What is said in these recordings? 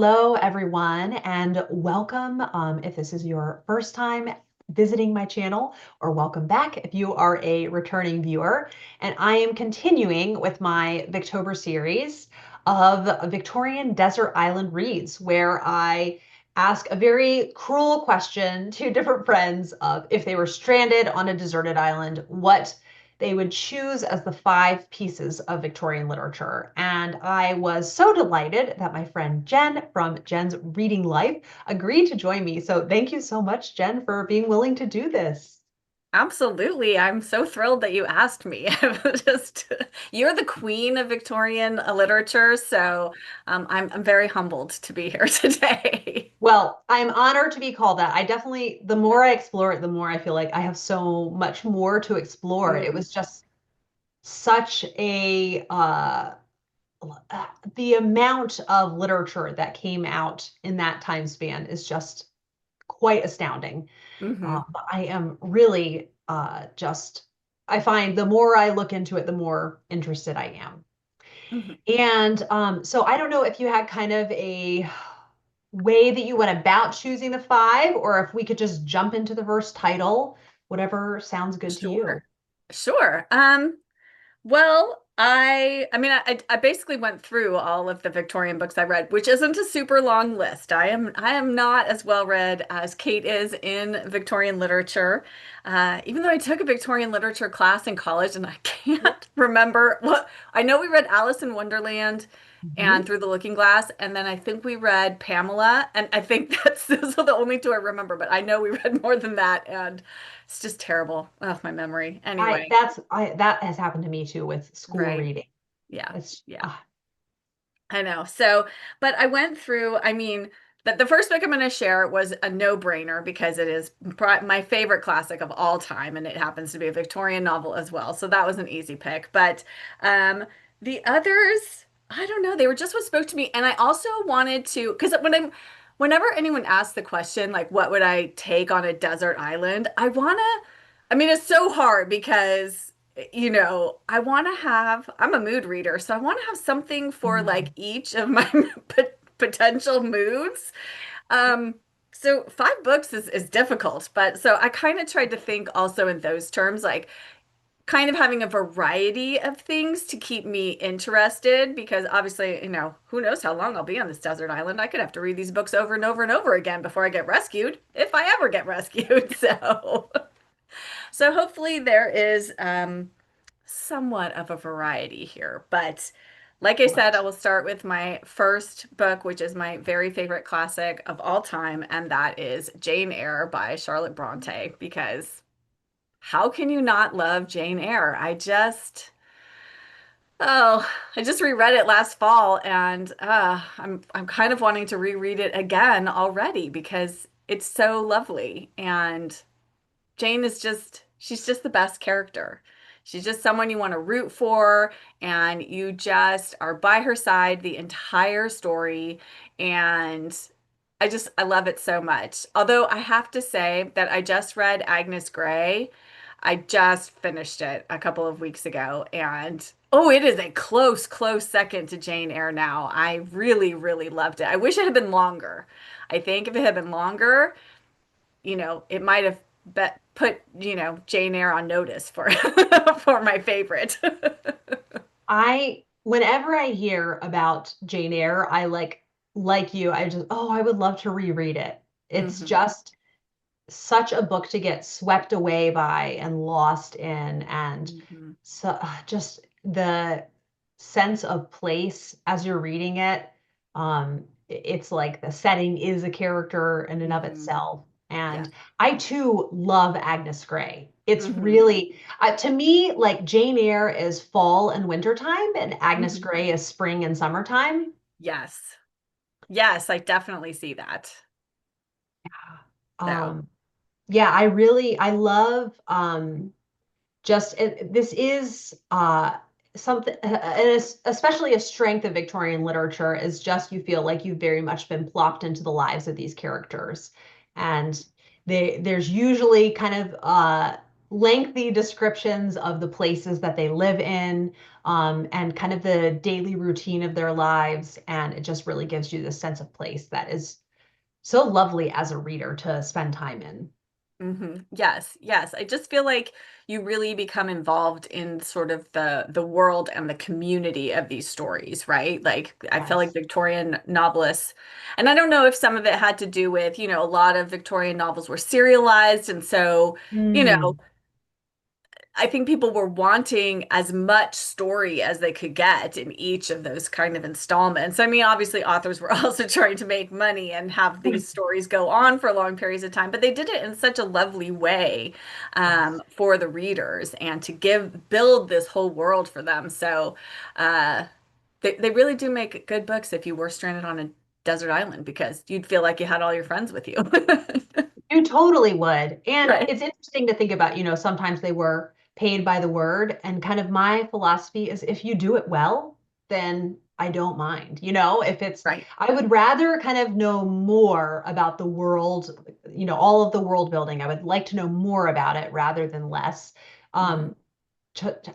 Hello, everyone, and welcome. If this is your first time visiting my channel, or welcome back if you are a returning viewer. And I am continuing with my Victober series of Victorian Desert Island Reads, where I ask a very cruel question to different friends of if they were stranded on a deserted island, what they would choose as the five pieces of Victorian literature. And I was so delighted that my friend Jen from Jen's Reading Life agreed to join me. So thank you so much, Jen, for being willing to do this. Absolutely. I'm so thrilled that you asked me. You're the queen of Victorian literature, so I'm very humbled to be here today. Well, I'm honored to be called that. I definitely, the more I explore it, the more I feel like I have so much more to explore. It Mm, was just such the amount of literature that came out in that time span is just quite astounding. hmm I am really I find the more I look into it, the more interested I am. hmm And so I don't know if you had kind of a way that you went about choosing the five, or if we could just jump into the first title, whatever sounds good to you. Sure. Sure. Well, I basically went through all of the Victorian books I read, which isn't a super long list. I am not as well read as Kate is in Victorian literature. Even though I took a Victorian literature class in college and I can't remember what I know we read Alice in Wonderland and Mhm. Through the Looking Glass, and then I think we read Pamela, and I think that's those are the only two I remember, but I know we read more than that, and it's just terrible. Oh, my memory. Anyway, That has happened to me too with school right. reading. Yeah. It's Yeah. I know. But I went through, the first book I'm going to share was a no-brainer because it is my favorite classic of all time, and it happens to be a Victorian novel as well. So that was an easy pick. But the others, I don't know, they were just what spoke to me. And I also wanted to, because whenever anyone asks the question, like, what would I take on a desert island? It's so hard because I want to have, I'm a mood reader, so I want to have something for like Mm. each of my potential moods. Um, so 5 books is difficult, but so I kind of tried to think also in those terms, like kind of having a variety of things to keep me interested because obviously, who knows how long I'll be on this desert island. I could have to read these books over and over and over again before I get rescued, if I ever get rescued. So hopefully there is somewhat of a variety here. But like I said, I Right. will start with my first book, which is my very favorite classic of all time, and that is Jane Eyre by Charlotte Bronte. Because how can you not love Jane Eyre? I just reread it last fall, and I'm kind of wanting to reread it again already because it's so lovely. And Jane is she's just the best character. She's just someone you want to root for, and you just are by her side the entire story. And I love it so much. Although I have to say that I just read Agnes Grey. I just finished it a couple of weeks ago, and oh, it is a close, close second to Jane Eyre now. I really, really loved it. I wish it had been longer. I think if it had been longer, it might have put, Jane Eyre on notice for for my favorite. Whenever I hear about Jane Eyre, like you, I would love to reread it. It's hmm just such a book to get swept away by and lost in, and hmm so just the sense of place as you're reading it. It's like the setting is a character in and of hmm itself. Yeah. And I too love Agnes Grey. It's hmm really, to me, like Jane Eyre is fall and wintertime, and Agnes hmm Grey is spring and summertime. Yes. Yes, I definitely see that. So, Um, yeah, I love this is something especially a strength of Victorian literature is just you feel like you've very much been plopped into the lives of these characters, and there's usually kind of lengthy descriptions of the places that they live in, and kind of the daily routine of their lives. And it just really gives you this sense of place that is so lovely as a reader to spend time in. Yes, yes. I just feel like you really become involved in sort of the world and the community of these stories, right? Like I feel like Yes. Victorian novelists, and I don't know if some of it had to do with, a lot of Victorian novels were serialized, and so, you know, Mm. I think people were wanting as much story as they could get in each of those kind of installments. I mean, obviously, authors were also trying to make money and have these stories go on for long periods of time, but they did it in such a lovely way, Yes. for the readers and to build this whole world for them. So uh, they really do make good books if you were stranded on a desert island because you'd feel like you had all your friends with you. You totally would. And Right, it's interesting to think about, sometimes they were paid by the word. And kind of my philosophy is if you do it well, then I don't mind. If it's, right. I would rather kind of know more about the world, all of the world building. I would like to know more about it rather than less. Mhm. Um,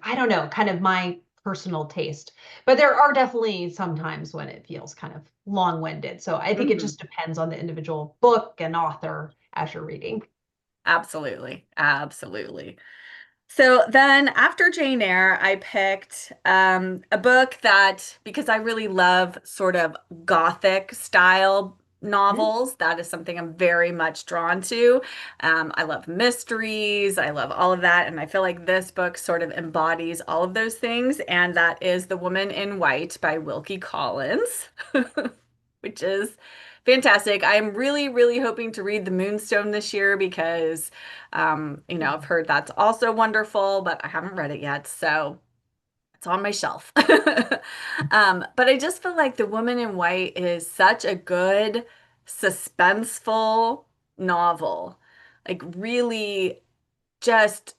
I don't know, kind of my personal taste. But there are definitely some times when it feels kind of long-winded. So I think it Mhm. just depends on the individual book and author as you're reading. Absolutely. Absolutely. So then after Jane Eyre, I picked a book that, because I really love sort of gothic style Mhm. novels, that is something I'm very much drawn to. I love mysteries, I love all of that. And I feel like this book sort of embodies all of those things. And that is The Woman in White by Wilkie Collins, which is fantastic. I'm really, really hoping to read The Moonstone this year because I've heard that's also wonderful, but I haven't read it yet, so it's on my shelf. But I just feel like The Woman in White is such a good, suspenseful novel. Like, really just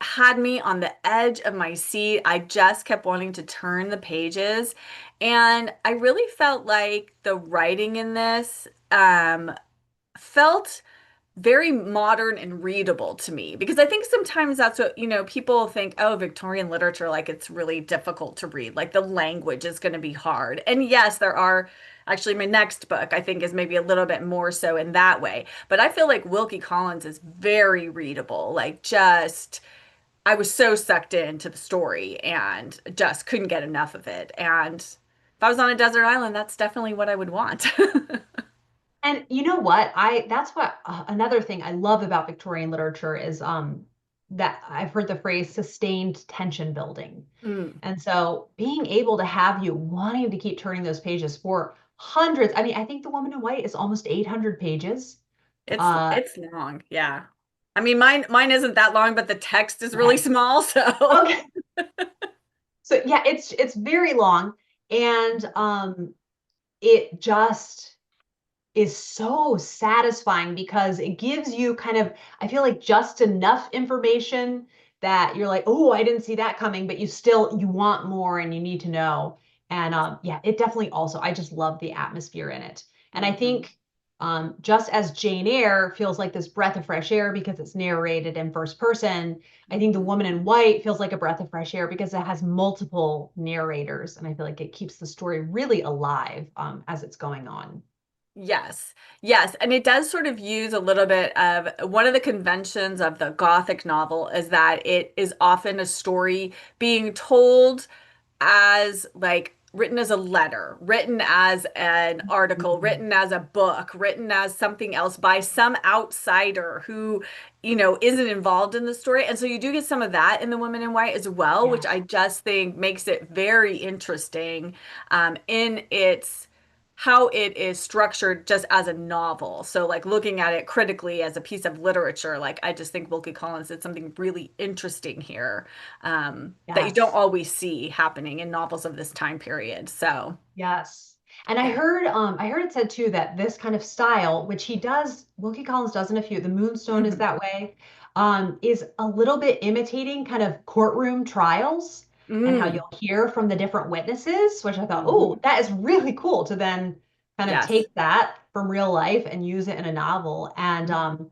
had me on the edge of my seat. I just kept wanting to turn the pages. And I really felt like the writing in this felt very modern and readable to me because I think sometimes that's what, people think, oh, Victorian literature, like it's really difficult to read, like the language is going to be hard. And yes, there are actually my next book, I think, is maybe a little bit more so in that way. But I feel like Wilkie Collins is very readable, like just. I was so sucked into the story and just couldn't get enough of it. And if I was on a desert island, that's definitely what I would want. And you know what? That's what another thing I love about Victorian literature is that I've heard the phrase sustained tension building. Mm. And so being able to have you wanting to keep turning those pages for hundreds, I mean, I think The Woman in White is almost 800 pages. Uh, It's long, yeah. I mean, mine isn't that long, but the text is really okay. small, so. Okay. So yeah, it's very long, and it just is so satisfying because it gives you kind of, I feel like just enough information that you're like, oh, I didn't see that coming, but you want more and you need to know. And yeah, it definitely also, I just love the atmosphere in it. And I Mhm. think just as Jane Eyre feels like this breath of fresh air because it's narrated in first person, I think The Mhm. Woman in White feels like a breath of fresh air because it has multiple narrators. And I feel like it keeps the story really alive as it's going on. Yes. Yes. And it does sort of use a little bit of one of the conventions of the Gothic novel is that it is often a story being told as like written as a letter, written as an article, Mhm. written as a book, written as something else by some outsider who, isn't involved in the story. And so you do get some of that in The Woman in White as well, which I Yes. just think makes it very interesting in its how it is structured just as a novel. So like looking at it critically as a piece of literature, like I just think Wilkie Collins did something really interesting here that you don't Yes. always see happening in novels of this time period. So, Yes. And yeah. I heard it said too that this kind of style, which Wilkie Collins does in a few, The Moonstone is Mhm. that way, is a little bit imitating kind of courtroom trials and how Mm. you'll hear from the different witnesses, which I thought, oh, Mhm. that is really cool to then kind of Yes. take that from real life and use it in a novel. And Mhm.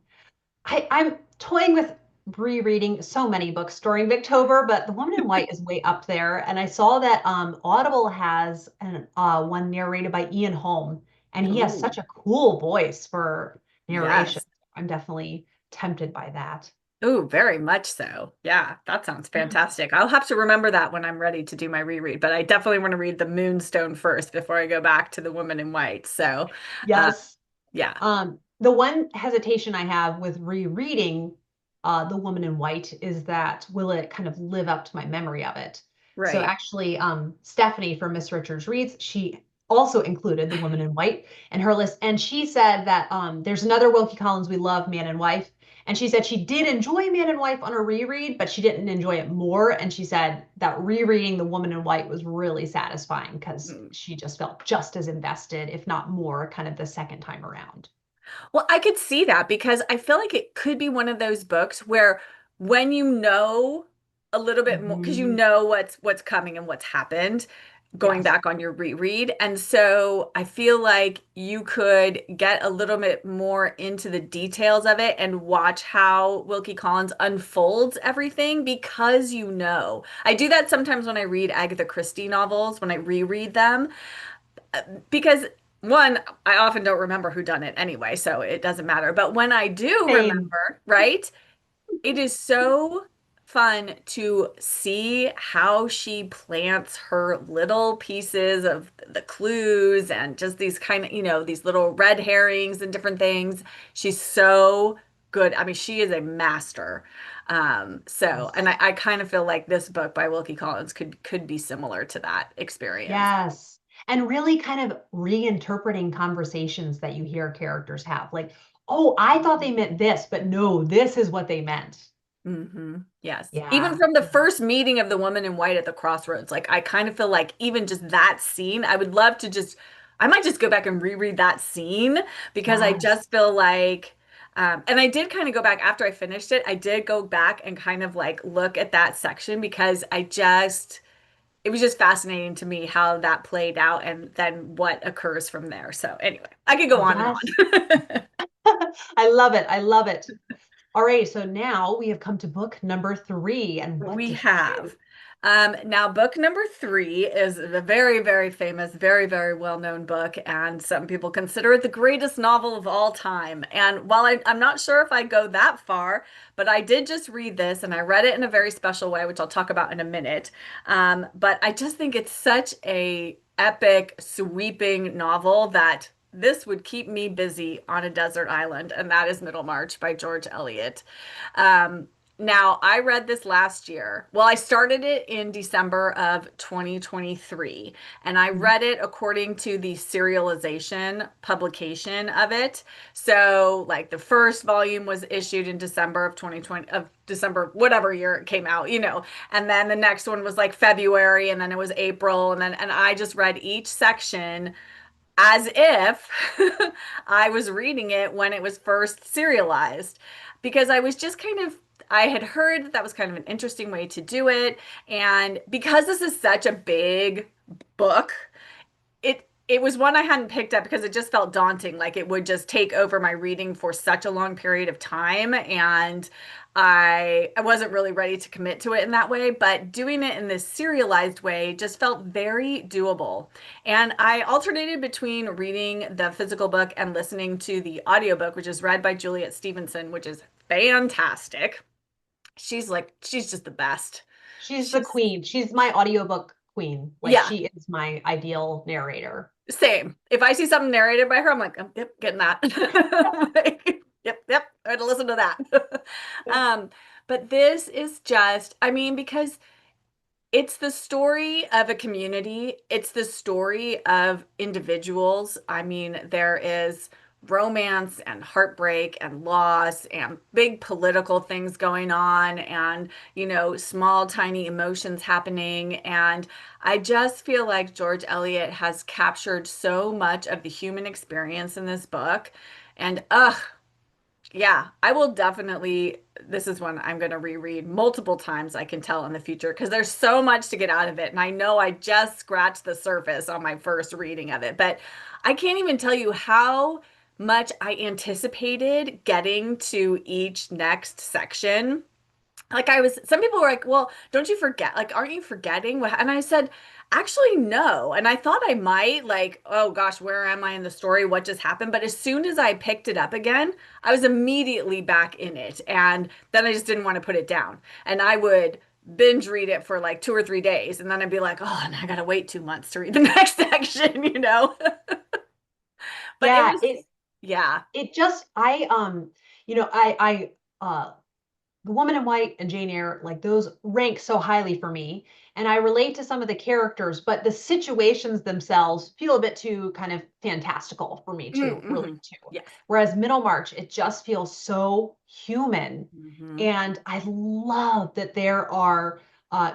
I'm toying with. rereading so many books during Booktober, but The Woman in White is way up there. And I saw that Audible has one narrated by Ian Holm, and he has Ooh, such a cool voice for narration. yes. I'm definitely tempted by that. Ooh, very much so. Yeah, that sounds fantastic. I'll have to remember that when I'm ready to do my reread, but I definitely want to read The Moonstone first before I go back to The Woman in White. So, uh, Yes. yeah, The one hesitation I have with rereading The Woman in White is that will it kind of live up to my memory of it? So right. actually, Stephanie from Miss Richards Reads, she also included The Woman in White in her list, and she said that there's another Wilkie Collins we love, Man and Wife, and she said she did enjoy Man and Wife on a reread, but she didn't enjoy it more, and she said that rereading The Woman in White was really satisfying because Mm. she just felt just as invested, if not more, kind of the second time around. Well, I could see that because I feel like it could be one of those books where when you know a little bit more, because you Mhm. know what's coming and what's happened, going Yes. back on your reread. And so I feel like you could get a little bit more into the details of it and watch how Wilkie Collins unfolds everything because you know. I do that sometimes when I read Agatha Christie novels, when I reread them, because one, I often don't remember who done it anyway, so it doesn't matter. But when I do Same. remember, right? It is so fun to see how she plants her little pieces of the clues and just these kind of, these little red herrings and different things. She's so good. I mean, she is a master. And Yes. I kind of feel like this book by Wilkie Collins could be similar to that experience. Yes. And really kind of reinterpreting conversations that you hear characters have. Like, oh, I thought they meant this, but no, this is what they meant. Yes. Even Yeah. from the Yeah. first meeting of the woman in white at the crossroads, like I kind of feel like even just that scene, I would love to just, I might just go back and reread that scene because I Yes. just feel like, and I did kind of go back after I finished it. I did go back and kind of like look at that section because it was just fascinating to me how that played out and then what occurs from there. So anyway, I could go on and Yes. on. I love it. I love it. All right. So now we have come to book number three. And what We did you have. choose? Now, book number three is a very, very famous, very, very well-known book, and some people consider it the greatest novel of all time. And while I'm not sure if I go that far, but I did just read this, and I read it in a very special way, which I'll talk about in a minute. But I just think it's such a epic, sweeping novel that this would keep me busy on a desert island, and that is Middlemarch by George Eliot. Um, Now, I read this last year. Well, I started it in December of 2023, and I Mhm. read it according to the serialization publication of it. So, like the first volume was issued in December of 2020, of December, whatever year it came out, and then the next one was like February, and then it was April, and I just read each section as if I was reading it when it was first serialized because I was just kind of I had heard that that was kind of an interesting way to do it, and because this is such a big book, it was one I hadn't picked up because it just felt daunting. Like it would just take over my reading for such a long period of time. And I wasn't really ready to commit to it in that way. But doing it in this serialized way just felt very doable. And I alternated between reading the physical book and listening to the audiobook, which is read by Juliet Stevenson, which is fantastic. She's just the best. She's the She's queen. She's my audiobook queen. Like yeah. she is my ideal narrator. Same. If I see something narrated by her, I'm like, yep, getting that. Like, yep, yep, I had to listen to that. Um, but this is just, I mean, because it's the story of a community. It's the story of individuals. I mean, there is romance and heartbreak and loss and big political things going on and, small, tiny emotions happening. And I just feel like George Eliot has captured so much of the human experience in this book. And, yeah, I will definitely. This is one I'm going to reread multiple times, I can tell in the future, because there's so much to get out of it. And I know I just scratched the surface on my first reading of it, but I can't even tell you how much I anticipated getting to each next section. like some people were like, well, don't you forget, like, aren't you forgetting what, and I said, actually, no. And I thought I might, like, oh gosh, where am I in the story? What just happened? But as soon as I picked it up again, I was immediately back in it. And then I just didn't want to put it down. And I would binge read it for like 2 or 3 days. And then I'd be like, oh, and I gotta wait 2 months to read the next section, you know? But it Yeah, was, yeah. it just you know, I The Woman in White and Jane Eyre, like those rank so highly for me. And I relate to some of the characters, but the situations themselves feel a bit too kind of fantastical for me to relate Mm-hmm. to. Yes. Whereas Middlemarch, it just feels so human. Mm-hmm. And I love that there are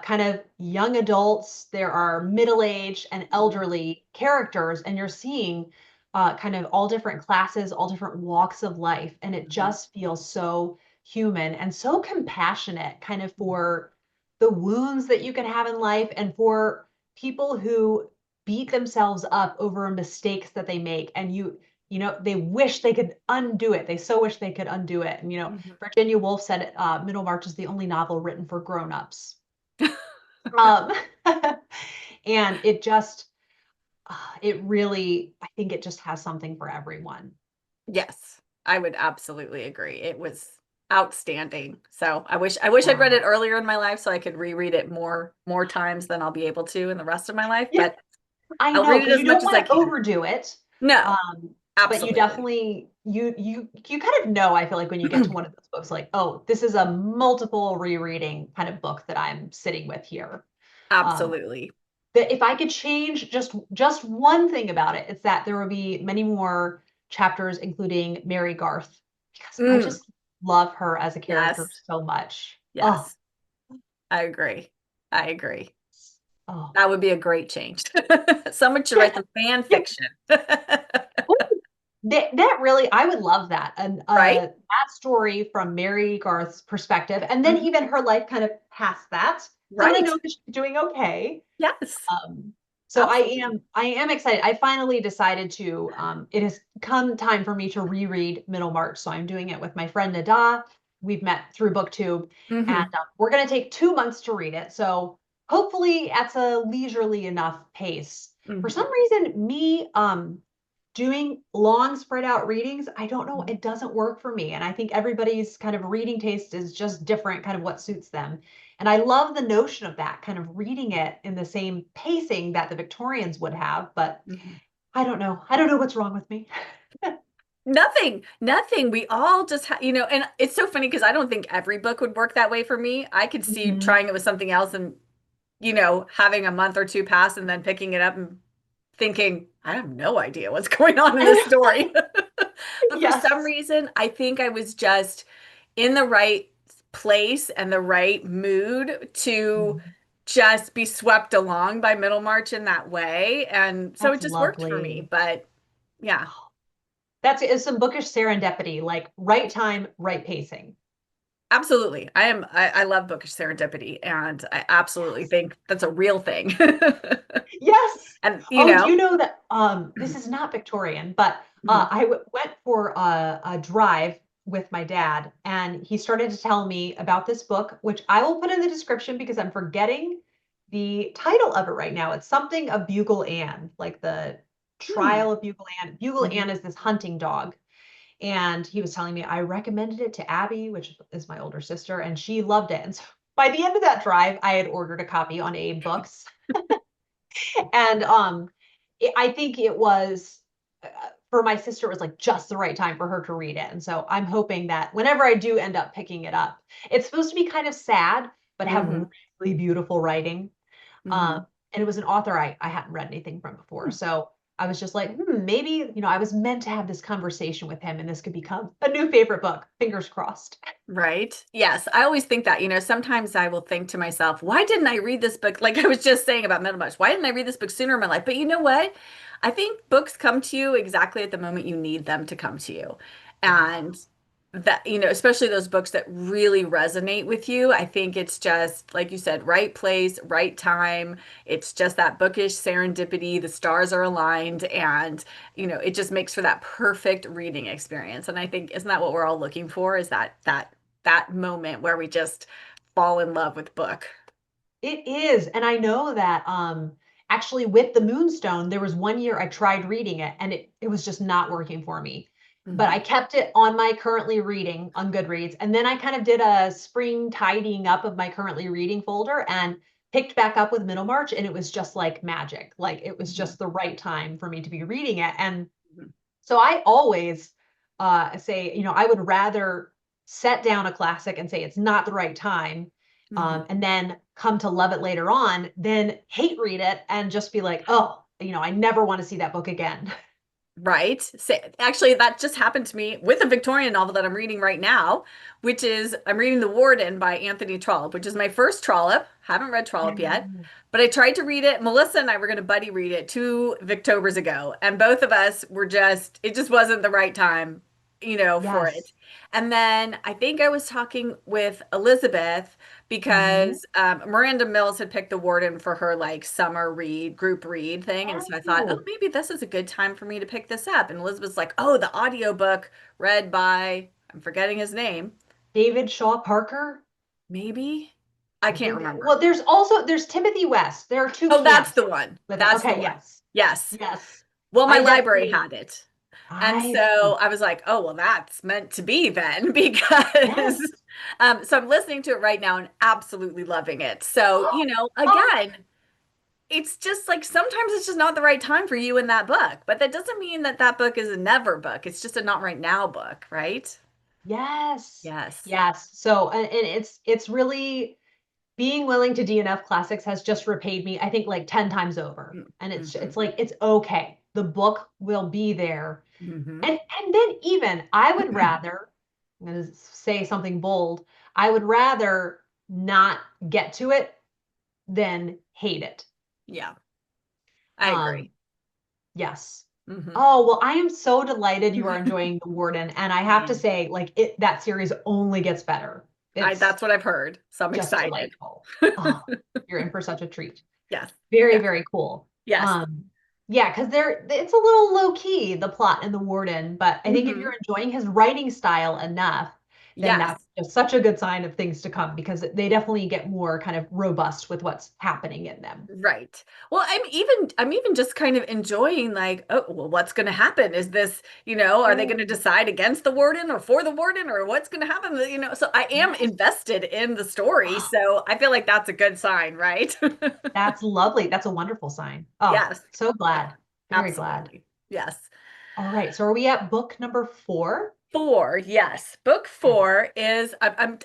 kind of young adults, there are middle-aged and Mm-hmm. elderly characters, and you're seeing kind of all different classes, all different walks of life. And it Mm-hmm. just feels so human and so compassionate kind of for the wounds that you can have in life and for people who beat themselves up over mistakes that they make and you know they wish they could undo it, they so wish they could undo it. And you know, Mm-hmm. Virginia Woolf said Middlemarch is the only novel written for grown-ups. um, and it just it really, I think it just has something for everyone. Yes, I would absolutely agree. It was outstanding. So I wish I'd read Yeah, it earlier in my life so I could reread it more times than I'll be able to in the rest of my life, yeah, but I I'll know, read it because as you much don't as I want to can. overdo it. No, Um, but you absolutely. definitely you kind of know, I feel like when you get to one of those books, like, oh, this is a multiple rereading kind of book that I'm sitting with here. Um, Absolutely. that if I could change just one thing about it, it's that there will be many more chapters including Mary Garth because I Mm, just love her as a character yes. so much. Oh, Yes. I agree. I agree. oh. That would be a great change. Someone should Yeah, write the fan yeah. fiction. That really, I would love that. And Right? that story from Mary Garth's perspective, and then Mhm. even her life kind of past that. So I want to Right. know that she's doing okay. Yes. Um, so Absolutely. I am excited. I finally decided to, it has come time for me to reread Middlemarch. So I'm doing it with my friend Nada. We've met through BookTube, and Hmm. we're going to take 2 months to read it. So hopefully at a leisurely enough pace. For Hmm. some reason, me doing long spread out readings, I don't know, it doesn't work for me. And I think everybody's kind of reading taste is just different, kind of what suits them. And I love the notion of that, kind of reading it in the same pacing that the Victorians would have, but Hmm. I don't know. I don't know what's wrong with me. Nothing, nothing. We all just and it's so funny because I don't think every book would work that way for me. I could see Mhm. trying it with something else and, having a month or two pass and then picking it up and thinking, I have no idea what's going on in this story. But for some Yes. reason, I think I was just in the right place and the right mood to Mhm. just be swept along by Middlemarch in that way. And so it That's just worked for me. lovely. But yeah. That's is some bookish serendipity, like right time, right pacing. Absolutely. I love bookish serendipity and I absolutely Yes. think that's a real thing. Yes. And Oh, do you know that this is not Victorian, but Mhm. went for a drive with my dad, and he started to tell me about this book, which I will put in the description because I'm forgetting the title of it right now. It's something of Bugle Ann, like the Hmm. trial of Bugle Ann. Bugle Mhm. Ann is this hunting dog. And he was telling me I recommended it to Abby, which is my older sister, and she loved it. And so by the end of that drive, I had ordered a copy on Abe Books. And I think it was for my sister, it was like just the right time for her to read it. And so I'm hoping that whenever I do end up picking it up, it's supposed to be kind of sad, but have Mhm. really beautiful writing. Mhm. And it was an author I hadn't read anything from before. So I was just like, maybe, I was meant to have this conversation with him and this could become a new favorite book. Fingers crossed. Right. Yes. I always think that, sometimes I will think to myself, why didn't I read this book? Like I was just saying about Middlemarch, why didn't I read this book sooner in my life? But you know what? I think books come to you exactly at the moment you need them to come to you. Yeah. And that, especially those books that really resonate with you, I think it's just, like you said, right place, right time. It's just that bookish serendipity. The stars are aligned and it just makes for that perfect reading experience. And I think, isn't that what we're all looking for? Is that moment where we just fall in love with book. It is. And I know that actually with the Moonstone, there was one year I tried reading it and it was just not working for me. But I Hmm. kept it on my currently reading on Goodreads. And then I kind of did a spring tidying up of my currently reading folder and picked back up with Middlemarch. And it was just like magic. Like it was Hmm. just the right time for me to be reading it. And Hmm. so I always say, I would rather set down a classic and say it's not the right time, Hmm. and then come to love it later on, than hate read it and just be like, oh, I never want to see that book again. Right. So, actually, that just happened to me with a Victorian novel that I'm reading right now, which is I'm reading The Warden by Anthony Trollope, which is my first Trollope. Haven't read Trollope yet, Oh, but I tried to read it. Melissa and I were going to buddy read it 2 Victobers ago, and both of us were it just wasn't the right time, for it. yes. And then I think I was talking with Elizabeth Hmm. because Miranda Mills had picked The Warden for her like summer group read thing. And so I thought, oh, Oh, maybe this is a good time for me to pick this up. And Elizabeth's like, oh, the audiobook read by, I'm forgetting his name, David Shaw Parker. maybe? I I can't think remember. well, there's Timothy West. There are two Oh, that's camps the one. with it. That's the Okay, one. yes. Yes. Yes. Well, my I library definitely had it. And I so I was like, oh, well, that's meant to be then because yes. so I'm listening to it right now and absolutely loving it. So, Oh, again, it's just like sometimes it's just not the right time for you in that book, but that doesn't mean that that book is a never book. It's just a not right now book, right? yes. Yes. Yes. So, and it's really being willing to DNF classics has just repaid me, I think, like 10 times over. And it's Mm-hmm. like it's okay. The book will be there. Hmm. And then even I would rather, I'm going to say something bold, I would rather not get to it than hate it. Yeah, I Um, agree. yes. Hmm. Oh, well, I am so delighted you are enjoying The Warden. And I I have to am. say, like that series only gets better. It's That's what I've heard. So I'm just excited. delightful. Oh, you're in for such a treat. Yes. Very, Yes. very cool. Yes. Um, yeah, because it's a little low key, the plot in The Warden, but I think if Hmm. you're enjoying his writing style enough, then Yes. that's just such a good sign of things to come because they definitely get more kind of robust with what's happening in them. Right. Well, I'm even just kind of enjoying like, oh, well, what's going to happen? Is this, are they going Oh, to decide against the warden or for the warden or what's going to happen? So I am yes. invested in the story. Oh, So I feel like that's a good sign, right? that's lovely. That's a wonderful sign. Oh, Yes. so Yeah, glad. Very glad. absolutely. Yes. All right. So are we at book number 4? Four, yes. Book Okay. four is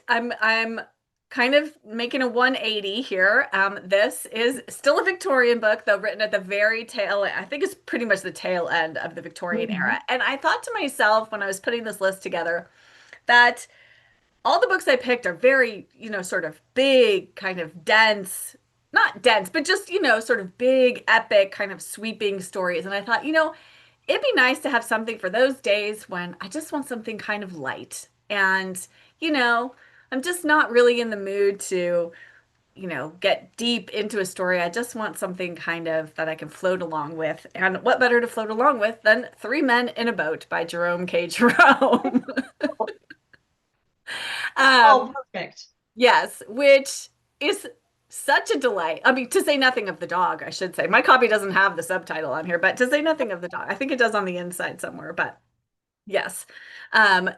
I'm kind of making a 180 here. This is still a Victorian book, though written at the very tail end. I think it's pretty much the tail end of the Victorian Mhm. era. And I thought to myself when I was putting this list together that all the books I picked are very, sort of big, kind of dense, not dense, but just, sort of big, epic, kind of sweeping stories. And I thought, it'd be nice to have something for those days when I just want something kind of light. And, you know, I'm just not really in the mood to, get deep into a story. I just want something kind of that I can float along with. And what better to float along with than Three Men in a Boat by Jerome K. Jerome? Oh, um, perfect. yes, which is such a delight. I mean, to say nothing of the dog, I should say. My copy doesn't have the subtitle on here, but to say nothing of the dog, I think it does on the inside somewhere, but yes. Um,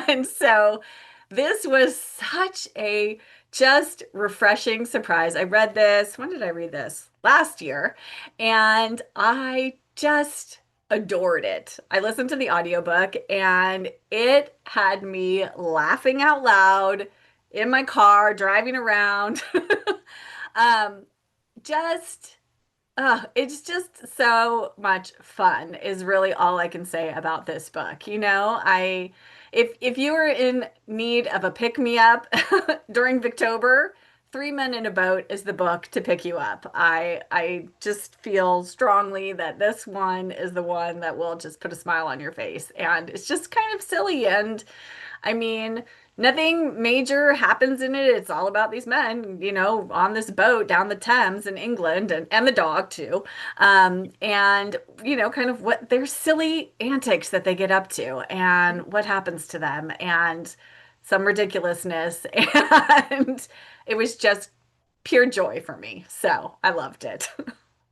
and so this was such a just refreshing surprise. I read this, when did I read this? Last year, and I just adored it. I listened to the audiobook and it had me laughing out loud in my car, driving around. Um, just it's just so much fun is really all I can say about this book. If you are in need of a pick me up during Victober, Three Men in a Boat is the book to pick you up. I just feel strongly that this one is the one that will just put a smile on your face. And it's just kind of silly and I mean, nothing major happens in it. It's all about these men, on this boat down the Thames in England and the dog too. And, kind of what their silly antics that they get up to and what happens to them. And some ridiculousness, and it was just pure joy for me. So I loved it.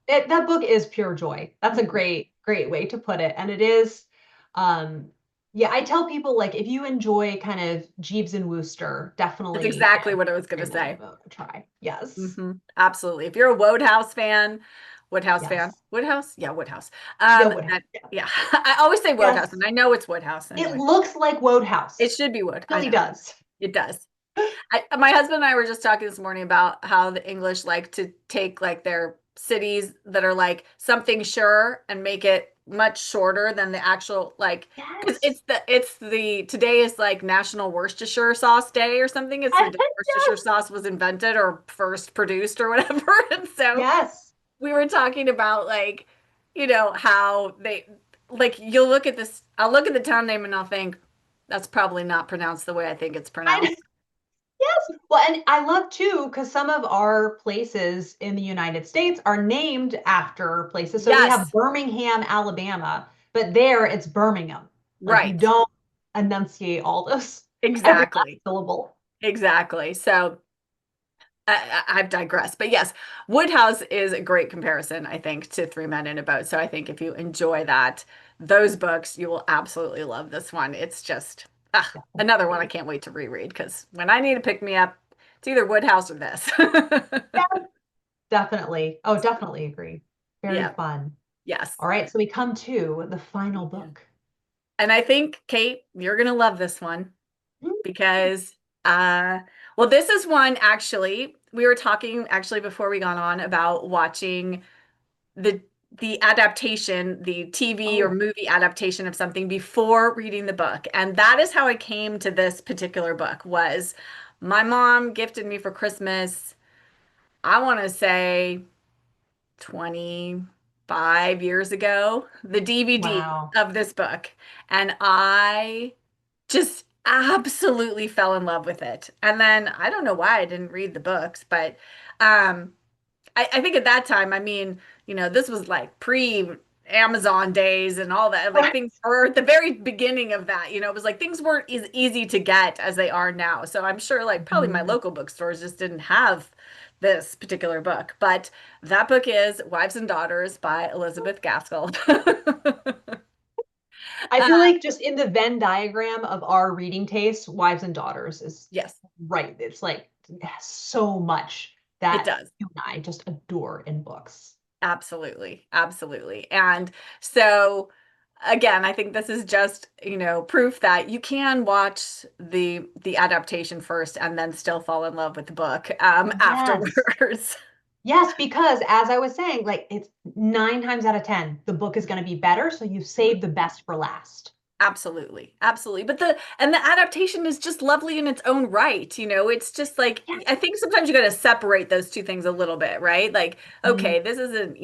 That book is pure joy. That's a Mhm. great way to put it. And it is, um, yeah, I tell people like if you enjoy kind of Jeeves and Wooster, That's definitely exactly give what I was going to Greenland say. of a try. Yes. Absolutely. If you're a Wodehouse fan, Woodhouse fan, Yes. Woodhouse, yeah, Woodhouse. Yeah, Woodhouse. That Yeah. yeah, I always say Wodehouse, and Yes. I know it's Woodhouse, and It looks like it Wodehouse. should be Wood. It I really know does. it does. My husband and I were just talking this morning about how the English like to take like their cities that are like something sure and make it much shorter than the actual like because Yes. it's the today is like National Worcestershire Sauce Day or something. It's the day Worcestershire Yes. sauce was invented or first produced or whatever. And so Yes. we were talking about like, how they like you'll look at this, I'll look at the town name and I'll think that's probably not pronounced the way I think it's I pronounced. Yes. Well, and I love too, because some of our places in the United States are named after places. So we have Yes, Birmingham, Alabama, but there it's Birmingham. Like you right. don't enunciate all those, every last Exactly. syllable. Exactly. So I've digressed. But yes, Woodhouse is a great comparison, I think, to Three Men in a Boat. So I think if you enjoy those books, you will absolutely love this one. It's just another one I Definitely. can't wait to reread because when I need to pick me up, it's either Woodhouse or this. Yeah, definitely. Oh, definitely agree. Very Yeah. fun. Yes. All right, so we come to the final Yeah. book. And I think, Kate, you're going to love this one Mm. because, uh, well, this is one actually, we were talking actually before we got on about watching the the adaptation, the TV or Oh, movie adaptation of something before reading the book. And that is how I came to this particular book was my mom gifted me for Christmas, I want to say 25 years ago, the DVD wow. of this book. And I just absolutely fell in love with it. And then I don't know why I didn't read the books, but um I think at that time, I mean, this was like pre Amazon days and all that, like Right. things, or at the very beginning of that, it was like things weren't as easy to get as they are now. So I'm sure like probably my Mhm. local bookstores just didn't have this particular book. But that book is Wives and Daughters by Elizabeth Gaskell. I Uh, feel like just in the Venn diagram of our reading tastes, Wives and Daughters is yes, right. It's like it has so much it that does. you and I just adore in books. Absolutely. Absolutely. And so again, I think this is just, proof that you can watch the adaptation first and then still fall in love with the book Yes. afterwards. Yes, because as I was saying, like it's 9 times out of 10, the book is going to be better. So you save the best for last. Absolutely. Absolutely. But the adaptation is just lovely in its own right. It's just like Yes. I think sometimes you got to separate those two things a little bit, right? Like, Mhm. okay, this isn't,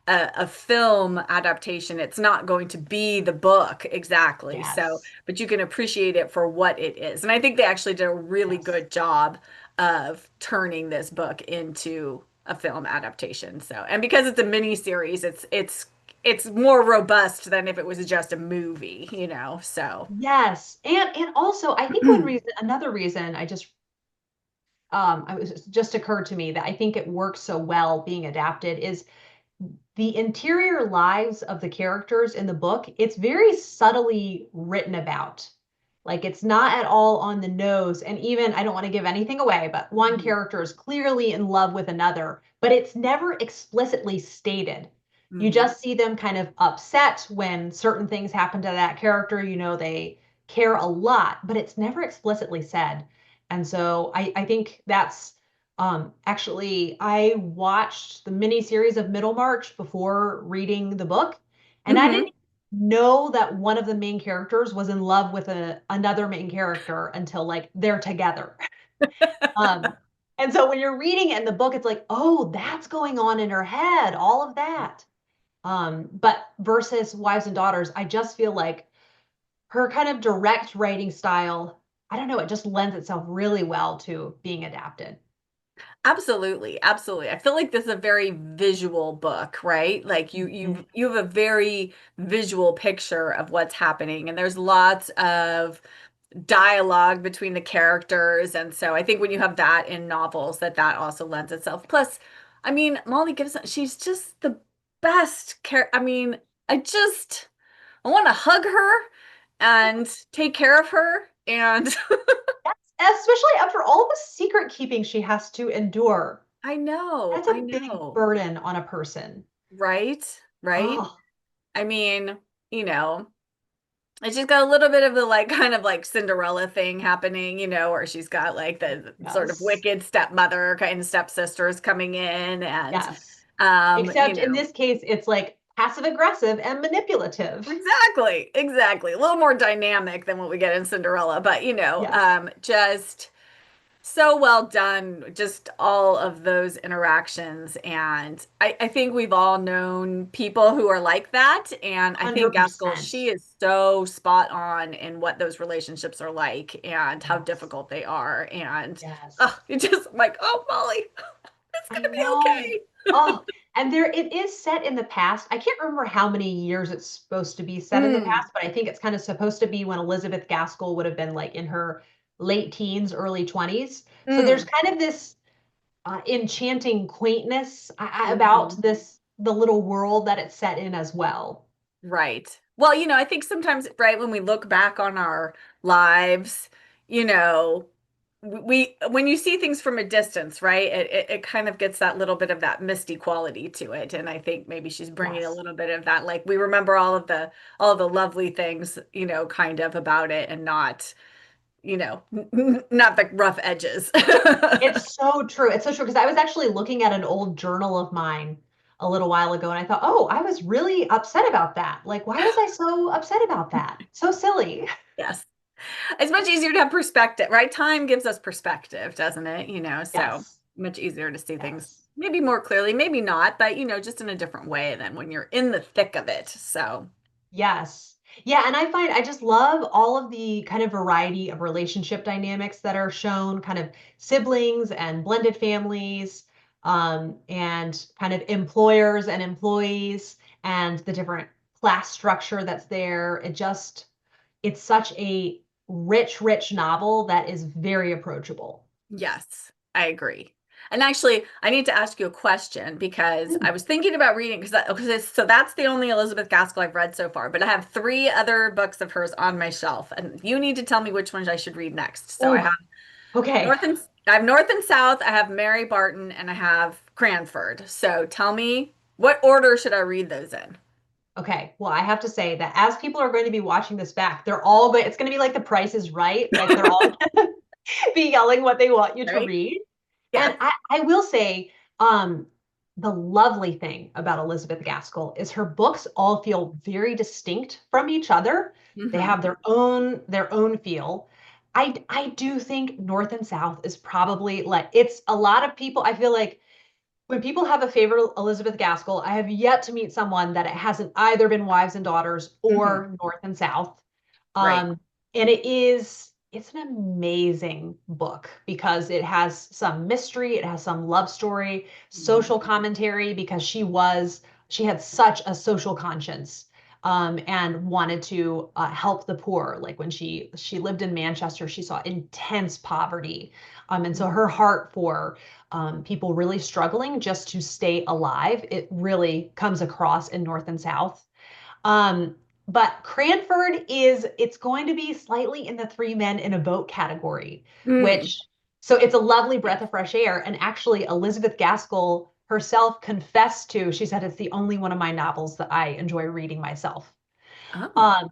a film adaptation. It's not going to be the book exactly. So, Yes. but you can appreciate it for what it is. And I think they actually did a really Yes. good job of turning this book into a film adaptation. So, and because it's a mini series, it's more robust than if it was just a movie. So Yes. And also I think one reason, another reason I was just occurred to me that I think it works so well being adapted is the interior lives of the characters in the book, it's very subtly written about. Like it's not at all on the nose. And even, I don't want to give anything away, but one Mhm. character is clearly in love with another, but it's never explicitly stated. You Mhm. just see them kind of upset when certain things happen to that character. They care a lot, but it's never explicitly said. And so I think that's actually, I watched the miniseries of Middlemarch before reading the book, and I Mhm. didn't know that one of the main characters was in love with another main character until like they're together. Um, and so when you're reading it in the book, it's like, oh, that's going on in her head, all of that. But versus Wives and Daughters, I just feel like her kind of direct writing style, I don't know, it just lends itself really well to being adapted. Absolutely, absolutely. I feel like this is a very visual book, right? Like you Mhm. you you have a very visual picture of what's happening, and there's lots of dialogue between the characters. And so I think when you have that in novels, that also lends itself. Plus, I mean, Molly Gibson, she's just the best character. I mean, I want to hug her and take care of her. And Especially after all the secret keeping she has to endure. That's I a big know. burden on a person. Right? Right? Oh, I mean, you know, and she's got a little bit of the like kind of like Cinderella thing happening, where she's got like the sort of yes. wicked stepmother kind of stepsisters coming in and Yes. Except in know, this case, it's like passive aggressive and manipulative. exactly, exactly. A little more dynamic than what we get in Cinderella, but Yes. just so well done, just all of those interactions. And I think we've all known people who are like that. And I think Gaskell, 100%. she is so spot on in what those relationships are like and how Yes. difficult they are. And Yes. you just like, oh, Molly, it's I gonna be know. okay. Oh, and there it is set in the past. I can't remember how many years it's supposed to be set in the Mm, past, but I think it's kind of supposed to be when Elizabeth Gaskell would have been like in her late teens, early 20s. So there's mm, kind of this enchanting quaintness about mhm. the little world that it's set in as well. Right. Well, I think sometimes, right, when we look back on our lives, you know, we when you see things from a distance, right, it kind of gets that little bit of that misty quality to it. And I think maybe she's bringing a Yes. little bit of that, like we remember all of the lovely things, kind of about it, and not, not the rough edges. It's so true. It's so true because I was actually looking at an old journal of mine a little while ago and I thought, oh, I was really upset about that. Like, why was I so upset about that? So silly. Yes. It's much easier to have perspective, right? Time gives us perspective, doesn't it? So Yes. much easier to see things Yes. maybe more clearly, maybe not, but just in a different way than when you're in the thick of it. So, Yes. Yeah, and I find I just love all of the kind of variety of relationship dynamics that are shown, kind of siblings and blended families, and kind of employers and employees, and the different class structure that's there. It's such a rich, rich novel that is very approachable. yes, I agree. And actually, I need to ask you a question because I Mm. was thinking about reading so that's the only Elizabeth Gaskell I've read so far, but I have three other books of hers on my shelf, and you need to tell me which ones I should read next. So Oh, okay. I have North and South, I have Mary Barton, and I have Cranford. So tell me, what order should I read those in? Okay. Well, I have to say that as people are going to be watching this back, they're all going, it's going to be like the Price is Right. Like they're all be yelling what they want you to Right? read. Yes. And I will say, um, the lovely thing about Elizabeth Gaskell is her books all feel very distinct from each other. They Hmm. have their own feel. I do think North and South is probably like it's a lot of people. I feel like when people have a favorite Elizabeth Gaskell, I have yet to meet someone that it hasn't either been Wives and Daughters Hmm. or North and South. Right. And it's an amazing book because it has some mystery, it has some love story, Hmm. social commentary because she had such a social conscience. And wanted to help the poor. Like when she lived in Manchester, she saw intense poverty, and so her heart for people really struggling just to stay alive, it really comes across in North and South. Um, but Cranford it's going to be slightly in the three men in a boat category, Mm. which, so it's a lovely Yes. breath of fresh air. And actually, Elizabeth Gaskell herself confessed she said it's the only one of my novels that I enjoy reading myself. Oh. Um,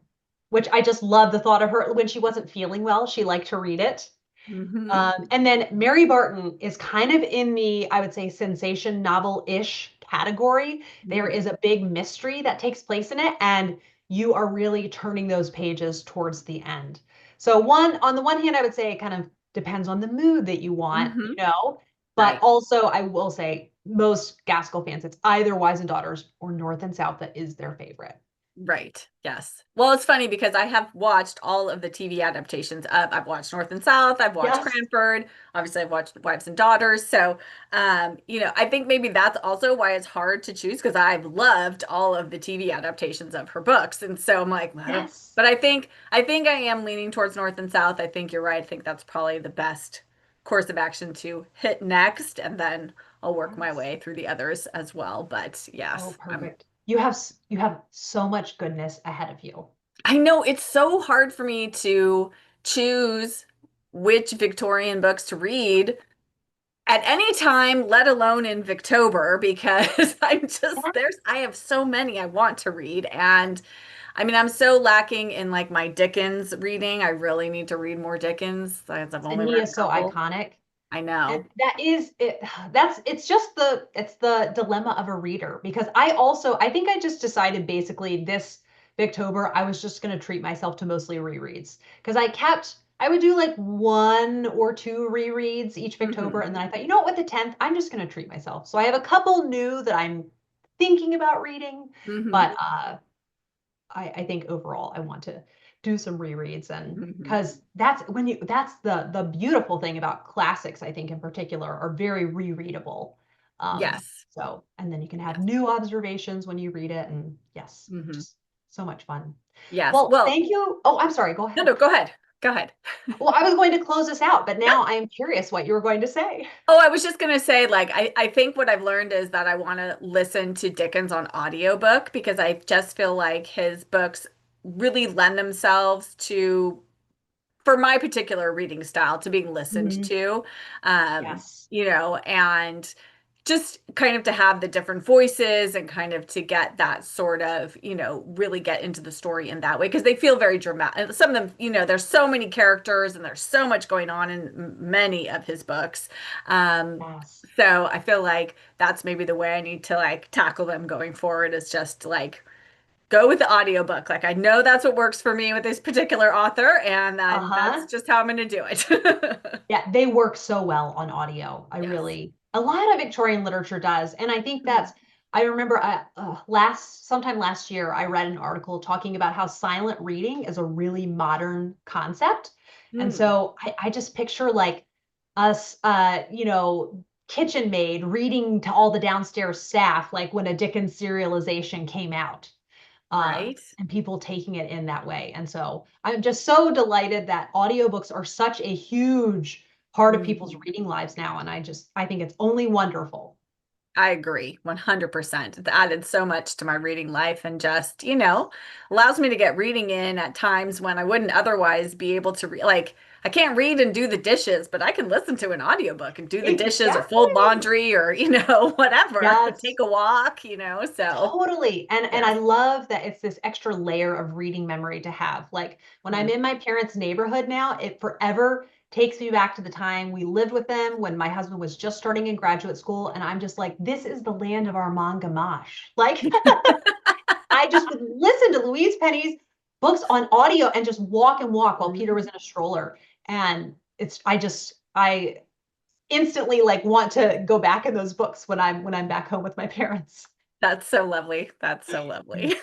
which I just love the thought of her when she wasn't feeling well, she liked to read it. Hmm. And then Mary Barton is kind of in the, I would say, sensation novel-ish category. There Hmm. is a big mystery that takes place in it, and you are really turning those pages towards the end. So on the one hand, I would say it kind of depends on the mood that you want, Hmm. but Right. also I will say most Gaskell fans, it's either Wives and Daughters or North and South that is their favorite. Right. Yes. Well, it's funny because I have watched all of the TV adaptations of, I've watched North and South, I've watched Yes. Cranford, obviously I've watched Wives and Daughters. So, I think maybe that's also why it's hard to choose because I've loved all of the TV adaptations of her books. And so I'm like, I don't, Yes. but I think I am leaning towards North and South. I think you're right. I think that's probably the best course of action to hit next, and then I'll work my Yes. way through the others as well. But Oh, yes, perfect. You have so much goodness ahead of you. I know it's so hard for me to choose which Victorian books to read at any time, let alone in Victober, because I have so many I want to read. And I mean, I'm so lacking in like my Dickens reading. I really need to read more Dickens, as I've only read Sydney a is so couple. iconic. I And know. that is it. It's just it's the dilemma of a reader because I think I just decided basically this Victober I was just going to treat myself to mostly rereads because I would do like one or two rereads each Victober, Hmm. and then I thought, you know what, with the 10th I'm just going to treat myself. So I have a couple new that I'm thinking about reading, Hmm. but I think overall I want to do some rereads, and Hmm. because that's the beautiful thing about classics, I think in particular, are very rereadable. Yes. So and then you can have Yes. new observations when you read it, and yes, Hmm. just so much fun. Yes. Well, Well, thank you. Oh, I'm sorry. Go no, ahead. no, go ahead. Go ahead. Well, I was going to close this out, but now I am curious what you were going to say. Oh, I was just gonna say, like, I think what I've learned is that I want to listen to Dickens on audiobook because I just feel like his books really lend themselves to, for my particular reading style, to being listened Mhm. to. Um, Yes. and just kind of to have the different voices and kind of to get that sort of, really get into the story in that way because they feel very dramatic. Some of them, there's so many characters and there's so much going on in many of his books. Um, Yes. so I feel like that's maybe the way I need to like tackle them going forward is just like go with the audiobook. Like I know that's what works for me with this particular author, and then that's Uh-huh. just how I'm going to do it. Yeah, they work so well on audio. Yes. A lot of Victorian literature does. And I think Mhm. I remember sometime last year, I read an article talking about how silent reading is a really modern concept. And Mm, so I just picture like us, kitchen maid reading to all the downstairs staff, like when a Dickens serialization came out, right. and people taking it in that way. And so I'm just so delighted that audiobooks are such a huge part of people's Mhm. reading lives now. And I think it's only wonderful. I agree 100%. It added so much to my reading life and just, allows me to get reading in at times when I wouldn't otherwise be able to read. Like, I can't read and do the dishes, but I can listen to an audiobook and do the dishes or fold Exactly. laundry or, whatever, Yes. take a walk, so Totally. And I yes. love that it's this extra layer of reading memory to have. Like when I'm Mm. in my parents' neighborhood now, it forever takes me back to the time we lived with them when my husband was just starting in graduate school. And I'm just like, this is the land of our gamache. Like I just would listen to Louise Penny's books on audio and just walk and walk while Peter was Mhm. in a stroller. And I instantly like want to go back in those books when I'm back home with my parents. That's so lovely. That's so lovely.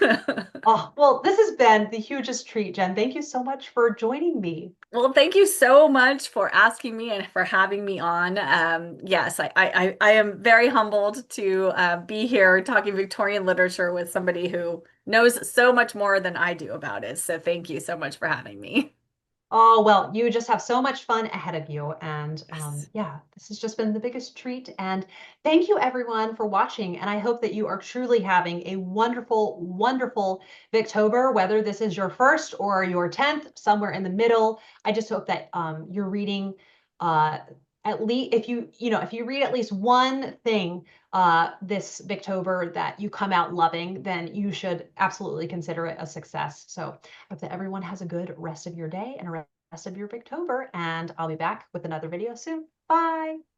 Oh, well, this has been the hugest treat, Jen. Thank you so much for joining me. Well, thank you so much for asking me and for having me on. Yes, I am very humbled to be here talking Victorian literature with somebody who knows so much more than I do about it. So thank you so much for having me. Oh, well, you just have so much fun ahead of you. And Yes. yeah, this has just been the biggest treat. And thank you, everyone, for watching. And I hope that you are truly having a wonderful, wonderful Victober, whether this is your first or your 10th, somewhere in the middle. I just hope that you're reading uh, at least if you read at least one thing this Victober that you come out loving, then you should absolutely consider it a success. So hope that everyone has a good rest of your day and a rest of your Victober, and I'll be back with another video soon. Bye.